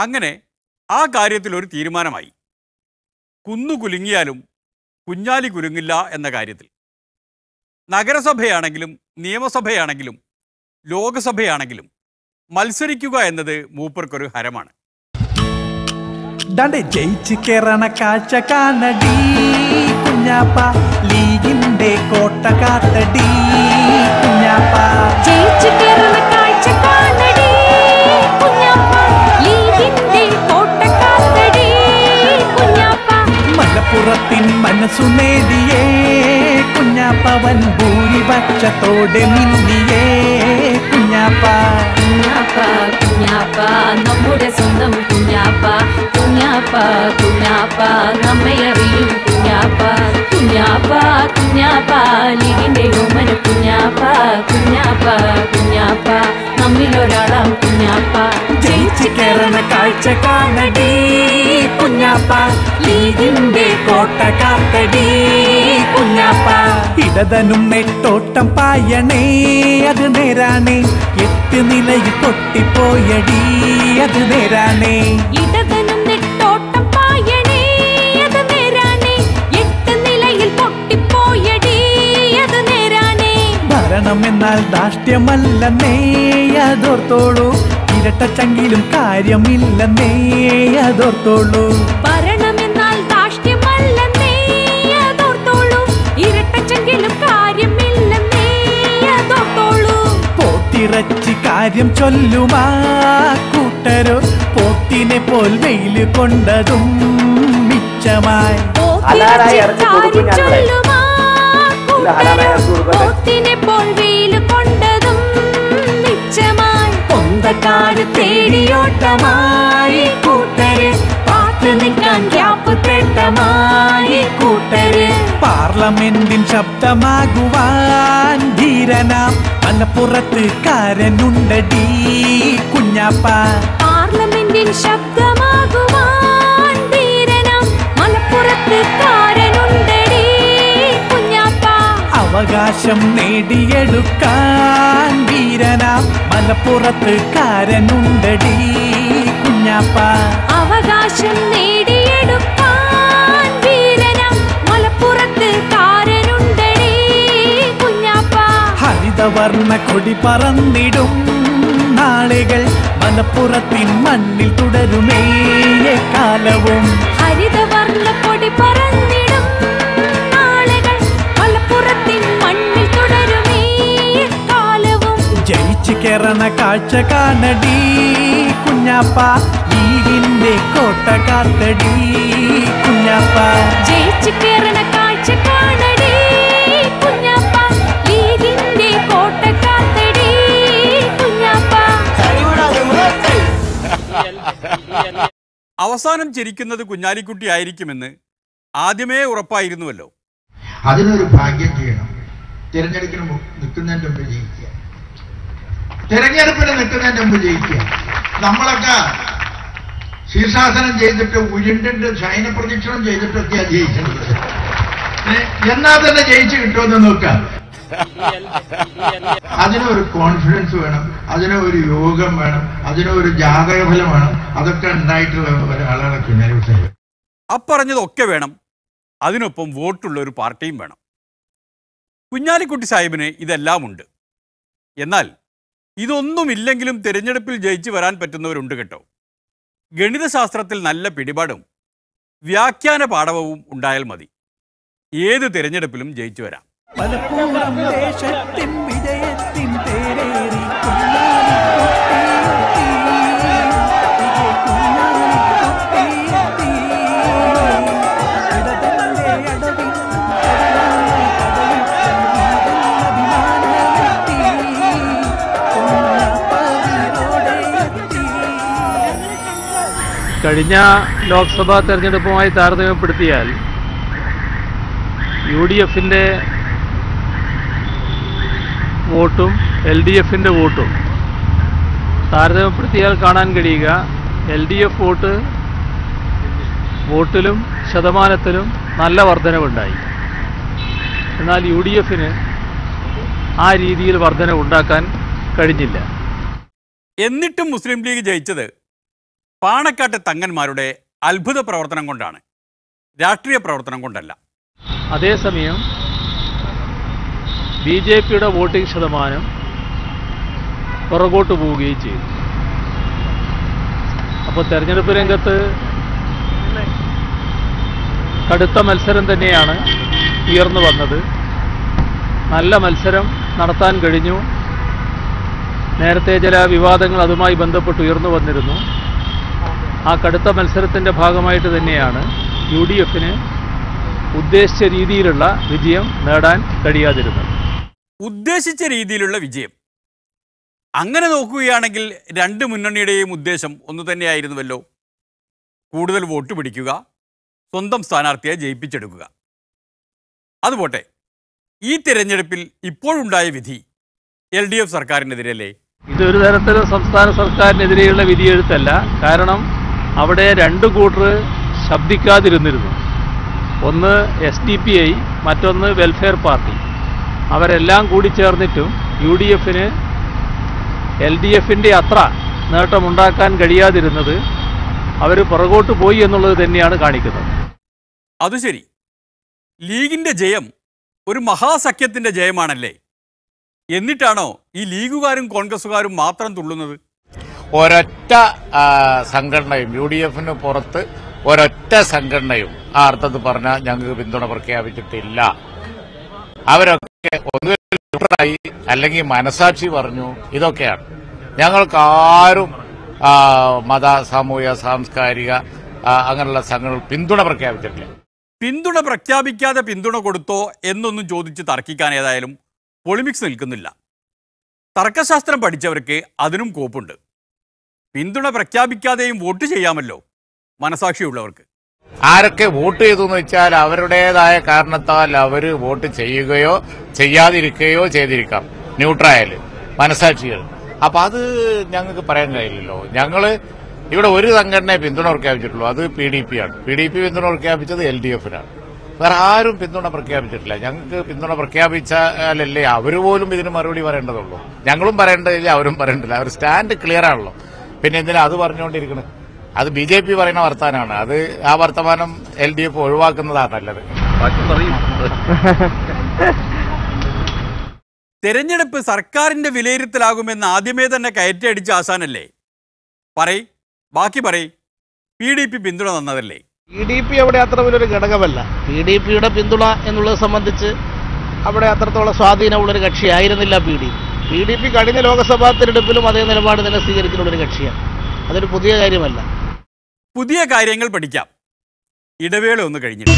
അങ്ങനെ ആ കാര്യത്തിൽ ഒരു തീരുമാനമായി. കുന്നു കുലുങ്ങിയാലും കുഞ്ഞാലി കുലുങ്ങില്ല എന്ന കാര്യത്തിൽ. നഗരസഭയാണെങ്കിലും നിയമസഭയാണെങ്കിലും ലോകസഭയാണെങ്കിലും മത്സരിക്കുക എന്നത് മൂപ്പർക്കൊരു ഹരമാണ്. ജയിച്ച് കേറണ കാഴ്ച കാണടി കുഞ്ഞാപ്പ, ലീഗിന്റെ കോട്ട കാത്തടി കുഞ്ഞാപ്പ. ജയിച്ച് കേറണ കാഴ്ച കാണടി കുഞ്ഞാപ്പ, ലീഗിന്റെ കോട്ട കാത്തടി കുഞ്ഞാപ്പ. മലപ്പുറത്തിൻ മനസ്സു നേടിയേ കുഞ്ഞാപ്പവൻ ഭൂരിപക്ഷത്തോടെ മിന്നിയേ കുഞ്ഞാപ്പ. കുഞ്ഞാപ്പ കുഞ്ഞാപ്പ നമ്മുടെ സ്വന്തം കുഞ്ഞാപ്പ, കുഞ്ഞാപ്പ കുഞ്ഞാപ്പ നമ്മെ അറിയും കുഞ്ഞാപ്പ. കുഞ്ഞാപ്പ കുഞ്ഞാപ്പ ലീഗിന്റെ ഓമന കുഞ്ഞാപ്പ, കുഞ്ഞാപ്പ കുഞ്ഞാപ്പ നമ്മിലൊരാളാം കുഞ്ഞാപ്പ. ജയിച്ച് കേറണ കാഴ്ച കാണടി കുഞ്ഞാപ്പ, ലീഗിന്റെ കോട്ട കാത്തടി കുഞ്ഞാപ്പ. ഇടതനും നെട്ടോട്ടം പായണേ അത് നേരാണേ, 8 നിലയിൽ പൊട്ടിപ്പോയടി അത് നേരാണേ. ഇടതനും നെട്ടോട്ടം പായണേ അത് നേരാണേ, 8 നിലയിൽ പൊട്ടിപ്പോയടി അത് നേരാണേ. ഭരണമെന്നാൽ ധാർഷ്ട്യമല്ലെന്നേ അതോർത്തോളൂ, ഇരട്ടച്ചങ്കിലും കാര്യമില്ലെന്നേ അതോർത്തോളൂ. ഭരണമെന്നാൽ ധാർഷ്ട്യമല്ലെന്നേ അതോർത്തോളൂ, ഇരട്ടച്ചെങ്കിലും കാര്യമില്ലെന്നേ അതോർത്തോളൂ. പോത്തിറച്ചി കാര്യം ചൊല്ലുമാ കൂട്ടരോ, പോത്തിനെ പോൽ വെയില് കൊണ്ടതും മിച്ചമായി. പോത്തിനെ പോൽ വെയില് കൊണ്ടതും മിച്ചമായി. പൊന്തക്കാര് തേടിയോട്ടമായി കൂട്ടര്, പാത്ത് നിൽക്കാൻ ഗ്യാപ്പ് തേട്ടമായി കൂട്ടര്. പാർലമെന്റിൻ ശബ്ദമാകുവാൻ ധീരനാം മലപ്പുറത്ത് കാരനുണ്ടടി കുഞ്ഞാപ്പ. പാർലമെന്റിൻ ശബ്ദമാകുവാൻ ധീരനാം മലപ്പുറത്ത് കാരനുണ്ടടി കുഞ്ഞാപ്പ. അവകാശം നേടിയെടുക്കാൻ വീരനാം മലപ്പുറത്ത് കാരനുണ്ടടി കുഞ്ഞാപ്പ. അവകാശം നേടിയെടുക്കാൻ വീരനാം മലപ്പുറത്ത് കാരനുണ്ടടി കുഞ്ഞാപ്പ. ഹരിതവർണ്ണ കൊടി പറന്നിടും നാളുകൾ മലപ്പുറത്തിൻ മണ്ണിൽ തുടരുമേ കാലവും. ഹരിതവർണ്ണ കൊടി പറന്നിടും നാളുകൾ മലപ്പുറത്തിൻ മണ്ണിൽ തുടരുമേ കാലവും. ജയിച്ച് കേറണ കാഴ്ച കാണടി കുഞ്ഞാപ്പ, ലീഗിന്റെ കോട്ട കാത്തടി കുഞ്ഞാപ്പ. ജയിച്ച് കേറണ കാഴ്ച കാണടി കുഞ്ഞാപ്പ, ലീഗിന്റെ കോട്ട കാത്തടി കുഞ്ഞാപ്പ. അവസാനം ചിരിക്കുന്നത് കുഞ്ഞാലിക്കുട്ടി ആയിരിക്കുമെന്ന് ആദ്യമേ ഉറപ്പായിരുന്നുവല്ലോ. അതിനൊരു ഭാഗ്യം ചെയ്യണം. തിരഞ്ഞെടുപ്പിന് നിൽക്കുന്നതിന്റെ മുമ്പ് ജയിക്കുക, തിരഞ്ഞെടുപ്പിന് നിൽക്കുന്നതിന്റെ മുമ്പ് ജയിക്കുക. നമ്മളൊക്കെ ശീർഷാസനം ചെയ്തിട്ട് ഉരുണ്ടിട്ട് ശയനപ്രദക്ഷിണം ചെയ്തിട്ടൊക്കെയാണ് ജയിക്കേണ്ടത്. എന്നാൽ തന്നെ ജയിച്ചു കിട്ടുമെന്ന് നോക്കാം. അതിനൊരു കോൺഫിഡൻസ് വേണം, അതിനൊരു യോഗം വേണം, അതിനൊരു ജാതകഫലം വേണം. അതൊക്കെ ഉണ്ടായിട്ടുള്ള ഒരാളാണ് കുഞ്ഞാലിക്കുട്ടി സാഹിബ്. അപ്പറഞ്ഞതൊക്കെ വേണം, അതിനൊപ്പം വോട്ടുള്ള ഒരു പാർട്ടിയും വേണം. കുഞ്ഞാലിക്കുട്ടി സാഹിബിന് ഇതെല്ലാം ഉണ്ട്. എന്നാൽ ഇതൊന്നുമില്ലെങ്കിലും തിരഞ്ഞെടുപ്പിൽ ജയിച്ചു വരാൻ പറ്റുന്നവരുണ്ട് കേട്ടോ. ഗണിതശാസ്ത്രത്തിൽ നല്ല പിടിപാടും വ്യാഖ്യാന പാടവവും ഉണ്ടായാൽ മതി, ഏത് തിരഞ്ഞെടുപ്പിലും ജയിച്ചു വരാം. മലപ്പുറം ദേശത്തിൻ വിജയത്തിൻ തേരേറി കഴിഞ്ഞ ലോക്സഭാ തെരഞ്ഞെടുപ്പുമായി താരതമ്യപ്പെടുത്തിയാൽ UDFിൻ്റെ വോട്ടും LDFിൻ്റെ വോട്ടും താരതമ്യപ്പെടുത്തിയാൽ കാണാൻ കഴിയുക LDF വോട്ടിലും ശതമാനത്തിലും നല്ല വർധനവുണ്ടായി. എന്നാൽ UDFന് ആ രീതിയിൽ വർധനവുണ്ടാക്കാൻ കഴിഞ്ഞില്ല. എന്നിട്ടും മുസ്ലിം ലീഗ് ജയിച്ചത് പാണക്കാട്ടെ തങ്ങന്മാരുടെ അത്ഭുത പ്രവർത്തനം കൊണ്ടാണ്, രാഷ്ട്രീയ പ്രവർത്തനം കൊണ്ടല്ല. അതേസമയം BJPയുടെ വോട്ടിംഗ് ശതമാനം പുറകോട്ട് പോവുകയും ചെയ്തു. അപ്പോൾ തെരഞ്ഞെടുപ്പ് രംഗത്ത് കടുത്ത മത്സരം തന്നെയാണ് ഉയർന്നു വന്നത്. നല്ല മത്സരം നടത്താൻ കഴിഞ്ഞു. നേരത്തെ ചില വിവാദങ്ങൾ അതുമായി ബന്ധപ്പെട്ട് ഉയർന്നു വന്നിരുന്നു. ആ കടുത്ത മത്സരത്തിൻ്റെ ഭാഗമായിട്ട് തന്നെയാണ് UDFന് ഉദ്ദേശിച്ച രീതിയിലുള്ള വിജയം നേടാൻ കഴിയാതിരുന്നത്. ഉദ്ദേശിച്ച രീതിയിലുള്ള വിജയം അങ്ങനെ നോക്കുകയാണെങ്കിൽ രണ്ട് മുന്നണിയുടെയും ഉദ്ദേശം ഒന്നു തന്നെയായിരുന്നുവല്ലോ. കൂടുതൽ വോട്ട് പിടിക്കുക, സ്വന്തം സ്ഥാനാർത്ഥിയെ ജയിപ്പിച്ചെടുക്കുക. അതുപോട്ടെ, ഈ തിരഞ്ഞെടുപ്പിൽ ഇപ്പോഴുണ്ടായ വിധി LDF സർക്കാരിനെതിരല്ലേ? ഇതൊരു തരത്തിലും സംസ്ഥാന സർക്കാരിനെതിരെയുള്ള വിധിയെഴുത്തല്ല. കാരണം അവിടെ രണ്ട് കൂട്ടർ ശബ്ദിക്കാതിരുന്നിരുന്നു. ഒന്ന് SDPI, മറ്റൊന്ന് വെൽഫെയർ പാർട്ടി. അവരെല്ലാം കൂടി ചേർന്നിട്ടും UDFന് LDFൻ്റെ അത്ര നേട്ടമുണ്ടാക്കാൻ കഴിയാതിരുന്നത് അവർ പുറകോട്ട് പോയി എന്നുള്ളത് തന്നെയാണ് കാണിക്കുന്നത്. അത് ശരി, ലീഗിൻ്റെ ജയം ഒരു മഹാസഖ്യത്തിൻ്റെ ജയമാണല്ലേ? എന്നിട്ടാണോ ഈ ലീഗുകാരും കോൺഗ്രസുകാരും മാത്രം തുള്ളുന്നത്? ഒരൊറ്റ സംഘടനയും UDFന് പുറത്ത് ഒരൊറ്റ സംഘടനയും ആ അർത്ഥത്തിൽ പറഞ്ഞാൽ ഞങ്ങൾക്ക് പിന്തുണ പ്രഖ്യാപിച്ചിട്ടില്ല. അവരൊക്കെ ഒന്നുകിൽ ന്യൂട്രലായി അല്ലെങ്കിൽ മനസാക്ഷി പറഞ്ഞു. ഇതൊക്കെയാണ്. ഞങ്ങൾക്കാരും മത, സാമൂഹിക, സാംസ്കാരിക അങ്ങനെയുള്ള സംഘടനകൾ പിന്തുണ പ്രഖ്യാപിച്ചിട്ടില്ല. പിന്തുണ പ്രഖ്യാപിക്കാതെ പിന്തുണ കൊടുത്തോ എന്നൊന്നും ചോദിച്ച് തർക്കിക്കാൻ ഏതായാലും പൊളിമിക്സ് നിൽക്കുന്നില്ല. തർക്കശാസ്ത്രം പഠിച്ചവർക്ക് അതിനും കോപ്പുണ്ട്. പിന്തുണ പ്രഖ്യാപിക്കാതെയും വോട്ട് ചെയ്യാമല്ലോ മനസാക്ഷിയുള്ളവർക്ക്. ആരൊക്കെ വോട്ട് ചെയ്തു എന്ന് വെച്ചാൽ അവരുടേതായ കാരണത്താൽ അവർ വോട്ട് ചെയ്യുകയോ ചെയ്യാതിരിക്കുകയോ ചെയ്തിരിക്കാം. ന്യൂട്രൽ മനസാക്ഷികൾ. അപ്പൊ അത് ഞങ്ങൾക്ക് പറയാൻ കഴിയില്ലല്ലോ. ഞങ്ങള് ഇവിടെ ഒരു സംഘടനയെ പിന്തുണ പ്രഖ്യാപിച്ചിട്ടുള്ളൂ, അത് PDP ആണ്. PDP പിന്തുണ പ്രഖ്യാപിച്ചത് LDFനാണ്. വേറെ ആരും പിന്തുണ പ്രഖ്യാപിച്ചിട്ടില്ല. ഞങ്ങൾക്ക് പിന്തുണ പ്രഖ്യാപിച്ചാലല്ലേ അവർ പോലും ഇതിന് മറുപടി പറയേണ്ടതുള്ളൂ. ഞങ്ങളും പറയേണ്ടതില്ല, അവരും പറയേണ്ടില്ല. അവർ സ്റ്റാൻഡ് ക്ലിയർ ആണല്ലോ. പിന്നെ എന്തിനാ അത് പറഞ്ഞുകൊണ്ടിരിക്കുന്നത്? അത് BJP പറയുന്ന വർത്തമാനമാണ്. അത് ആ വർത്തമാനം LDF ഒഴിവാക്കുന്നതാണ് നല്ലത്. തെരഞ്ഞെടുപ്പ് സർക്കാരിന്റെ വിലയിരുത്തലാകുമെന്ന് ആദ്യമേ തന്നെ കയറ്റടിച്ച ആശാനല്ലേ? ബാക്കി പറയ്. PDP പിന്തുണ തന്നതല്ലേ? PDP അവിടെ അത്ര വലിയൊരു ഘടകമല്ല. PDPയുടെ പിന്തുണ എന്നുള്ളത് സംബന്ധിച്ച് അവിടെ അത്രത്തോളം സ്വാധീനമുള്ളൊരു കക്ഷിയായിരുന്നില്ല PDP കഴിഞ്ഞ ലോക്സഭാ തിരഞ്ഞെടുപ്പിലും അതേ നിലപാട് തന്നെ സ്വീകരിച്ചിട്ടുള്ളൊരു കക്ഷിയാണ്. അതൊരു പുതിയ കാര്യമല്ല. പുതിയ കാര്യങ്ങൾ പഠിക്കാം. ഇടവേള ഒന്ന് കഴിഞ്ഞിട്ട്